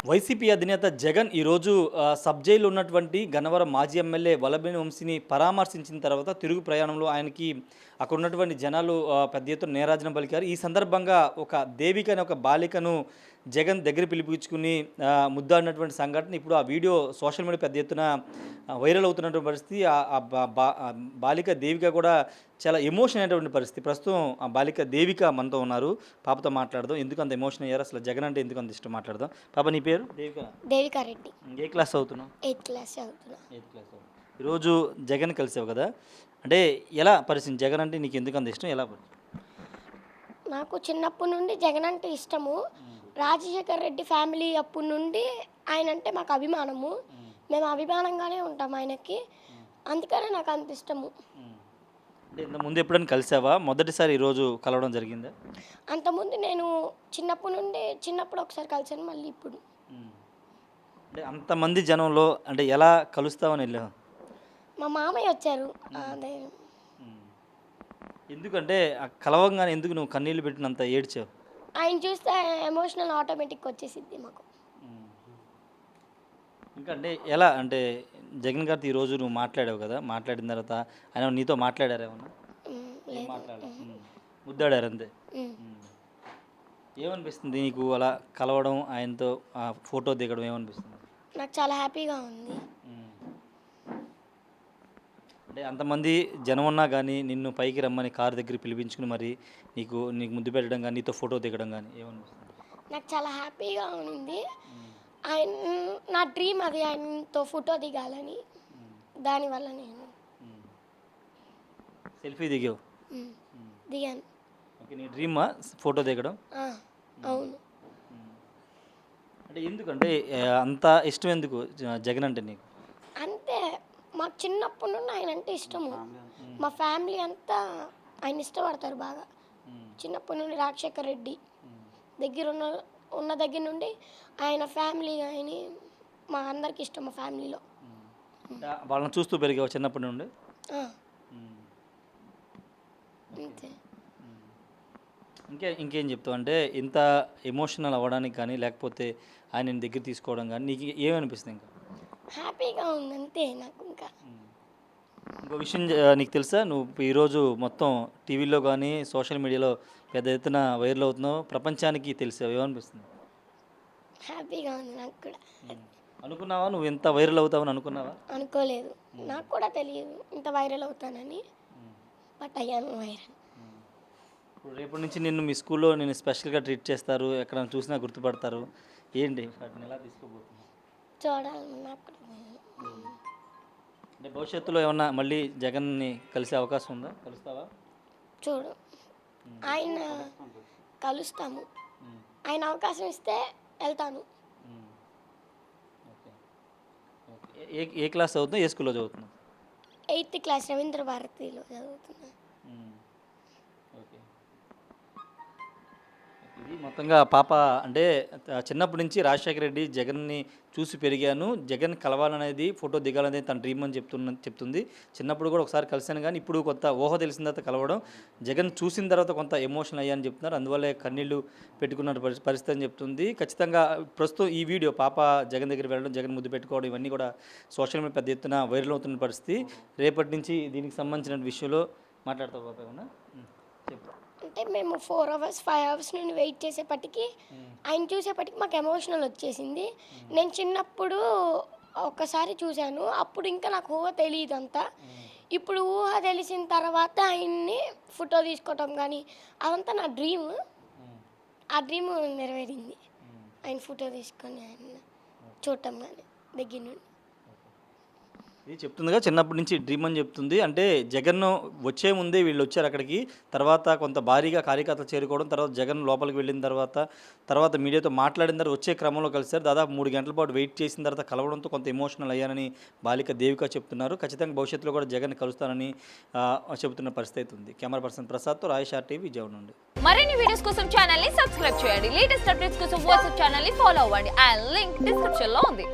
YCP అధినేత జగన్ ఈరోజు sub jail ఉన్నటువంటి గన్నవరం మాజీ ఎమ్మెల్యే వల్లభనేని వంశీని పరామర్శించిన తర్వాత తిరుగు ప్రయాణంలో ఆయనకి అక్కడ ఉన్నటువంటి జనాలు పెద్ద ఎత్తున నీరాజనం పలికారు. ఈ సందర్భంగా ఒక దేవిక అనే ఒక బాలికను జగన్ దగ్గర పిలిపించుకుని ముద్దాడినటువంటి సంఘటన ఇప్పుడు ఆ వీడియో సోషల్ మీడియా పెద్ద ఎత్తున వైరల్ అవుతున్నటువంటి పరిస్థితి. బాలిక దేవిక కూడా చాలా ఎమోషన్ అయినటువంటి పరిస్థితి. ప్రస్తుతం ఆ బాలిక దేవిక మనతో ఉన్నారు. పాపతో మాట్లాడదాం. ఎందుకు అంత ఎమోషన్ అయ్యారు, అసలు జగన్ అంటే ఎందుకు అంత ఇష్టం మాట్లాడదాం. పాప నీ పేరు? దేవికా రెడ్డి. ఏ క్లాస్ చదువుతున్నావు? 8th క్లాస్ చదువుతున్నా. 8th class. ఈరోజు జగన్ కలిసావు కదా, అంటే ఎలా పరిస్థితి? జగన్ అంటే నీకు ఎందుకు అంత ఇష్టం, ఎలా పరిస్థితి? నాకు చిన్నప్పటి నుండి జగన్ అంటే ఇష్టము. రాజశేఖర్ రెడ్డి ఫ్యామిలీ అప్పటి నుండి ఆయన అంటే మాకు అభిమానము. మేము అభిమానంగానే ఉంటాం ఆయనకి, అందుకనే నాకు అంత ఇష్టము. అంటే ఇంతకుముందు ఎప్పుడైనా కలిసావా? మొదటిసారి ఈరోజు కలవడం జరిగిందా? అంతకుముందు నేను చిన్నప్పుడు ఒకసారి కలిసాను, మళ్ళీ ఇప్పుడు. అంటే అంతమంది జనంలో అంటే ఎలా కలుస్తావని వెళ్ళావు? మా మామయ్య వచ్చారు. అదే ఎందుకంటే కలవంగానే ఎందుకు నువ్వు కన్నీళ్ళు పెట్టినంత ఏడ్చావు? ఆయన చూస్తే ఎమోషనల్ ఆటోమేటిక్ వచ్చేసిద్ది మాకు. ఇంకా అంటే ఎలా అంటే జగన్ గారితో ఈరోజు నువ్వు మాట్లాడావు కదా, మాట్లాడిన తర్వాత ఆయన నీతో మాట్లాడారేమన్నా? ముద్దాడారు అంతే. ఏమనిపిస్తుంది నీకు అలా కలవడం, ఆయనతో ఫోటో దిగడం ఏమనిపిస్తుంది? నాకు చాలా హ్యాపీగా ఉంది. అంటే అంతమంది జనం ఉన్నా కానీ నిన్ను పైకి రమ్మని కారు దగ్గర పిలిపించుకుని మరి నీకు ముద్దు పెట్టడం కానీ నీతో ఫోటో దిగడం కానీ ఏమనిపిస్తుంది? నాకు చాలా హ్యాపీగా ఉంది. ఆయన నా డ్రీమ్ అది, ఆయనతో ఫోటో దిగాలని. దానివల్ల నేను సెల్ఫీ దిగావు? దిగాను. ఓకే, నీ డ్రీమా ఫోటో దిగడం? అవును. అంటే ఎందుకంటే అంత ఇష్టం ఎందుకు జగన్ అంటే నీకు? అంతే, మాకు చిన్నప్పటి నుండి ఆయన అంటే ఇష్టము. మా ఫ్యామిలీ అంతా ఆయన ఇష్టపడతారు బాగా. చిన్నప్పటి నుండి రాజశేఖర్ రెడ్డి దగ్గర ఉన్న దగ్గర నుండి ఆయన ఫ్యామిలీ ఆయన మా అందరికి ఇష్టం. మా ఫ్యామిలీలో వాళ్ళని చూస్తూ పెరిగావు చిన్నప్పటి నుండి? అంతే. ఇంకేం చెప్తావు? అంటే ఇంత ఎమోషనల్ అవ్వడానికి కానీ లేకపోతే ఆయన దగ్గర తీసుకోవడం కానీ నీకు ఏమనిపిస్తుంది? ఇంకా హ్యాపీగా ఉంది అంతే నాకు. ఇంకో విషయం నీకు తెలుసా, నువ్వు ఈరోజు మొత్తం టీవీలో కానీ సోషల్ మీడియాలో పెద్ద ఎత్తున వైరల్ అవుతున్నావు, ప్రపంచానికి తెలిసావు, ఏమనిపిస్తుంది? హ్యాపీగా ఉంది నాకు కూడా. అనుకున్నావా నువ్వు ఎంత వైరల్ అవుతావని? అనుకున్నావా? అనుకోలేదు, నాకు కూడా తెలియదు ఇంత వైరల్ అవుతానని, బట్ అయ్యాను వైరల్. ఇప్పుడు రేపటి నుంచి నిన్ను మీ స్కూల్లో నేను స్పెషల్గా ట్రీట్ చేస్తారు, ఎక్కడ చూసినా గుర్తుపడతారు, ఏంటి వాటిని ఎలా తీసుకోబోతున్నావు? చూడాలి నాకు. అంటే భవిష్యత్తులో ఏమన్నా మళ్ళీ జగన్ని కలిసే అవకాశం ఉందా? కలుస్తావా? చూడు, ఆయన కలుస్తాము. ఆయన అవకాశం ఇస్తే వెళ్తాను. ఏ క్లాస్ చదువుతున్నావు? ఏ స్కూల్లో చదువుతున్నావు? 8th క్లాస్ రవీంద్ర భారతిలో చదువుతున్నా. ఓకే. ఇది మొత్తంగా పాప అంటే చిన్నప్పటి నుంచి రాజశేఖర రెడ్డి జగన్ని చూసి పెరిగాను, జగన్ కలవాలనేది ఫోటో దిగాలనేది తన డ్రీమ్ అని చెప్తుంది. చిన్నప్పుడు కూడా ఒకసారి కలిశాను కానీ ఇప్పుడు కొంత ఊహ తెలిసిన తర్వాత కలవడం, జగన్ చూసిన తర్వాత కొంత ఎమోషన్ అయ్యాని చెప్తున్నారు. అందువల్లే కన్నీళ్ళు పెట్టుకున్న పరిస్థితి అని చెప్తుంది. ఖచ్చితంగా ప్రస్తుతం ఈ వీడియో పాప జగన్ దగ్గర వెళ్ళడం, జగన్ ముద్దు పెట్టుకోవడం ఇవన్నీ కూడా సోషల్ మీడియా పెద్ద ఎత్తున వైరల్ అవుతున్న పరిస్థితి. రేపటి నుంచి దీనికి సంబంధించిన విషయంలో మాట్లాడతావు పాప ఏమన్నా? చెప్పు. అంటే మేము 4 hours 5 hours నుండి వెయిట్ చేసేపటికి ఆయన చూసేపటికి మాకు ఎమోషనల్ వచ్చేసింది. నేను చిన్నప్పుడు ఒక్కసారి చూశాను, అప్పుడు ఇంకా నాకు ఊహ తెలియదు అంతా. ఇప్పుడు ఊహ తెలిసిన తర్వాత ఆయన్ని ఫోటో తీసుకోవటం కానీ అదంతా నా డ్రీమ్. ఆ డ్రీమ్ నెరవేరింది. ఆయన ఫోటో తీసుకొని ఆయన చూడటం కానీ దగ్గర నుండి. ఇది చెప్తుందిగా చిన్నప్పటి నుంచి డ్రీమ్ అని చెప్తుంది. అంటే జగన్ వచ్చే ముందే వీళ్ళు వచ్చారు అక్కడికి, తర్వాత కొంత భారీగా కార్యకర్తలు చేరుకోవడం, తర్వాత జగన్ లోపలికి వెళ్ళిన తర్వాత మీడియాతో మాట్లాడిన తర్వాత వచ్చే క్రమంలో కలిశారు. దాదాపు 3 గంటల పాటు వెయిట్ చేసిన తర్వాత కలవడంతో కొంత ఎమోషనల్ అయ్యానని బాలిక దేవిక చెప్తున్నారు. ఖచ్చితంగా భవిష్యత్తులో కూడా జగన్ కలుస్తానని చెబుతున్న పరిస్థితి ఉంది. Camera person ప్రసాద్తో Rayesh RTV Vijayawada నుండి. మరిన్ని వీడియోస్ కోసం ఛానల్ ని సబ్స్క్రైబ్ చేయండి. లేటెస్ట్ అప్డేట్స్ కోసం వాట్సాప్ ఛానల్ ని ఫాలో అవ్వండి. ఆ లింక్ డిస్క్రిప్షన్ లో ఉంది.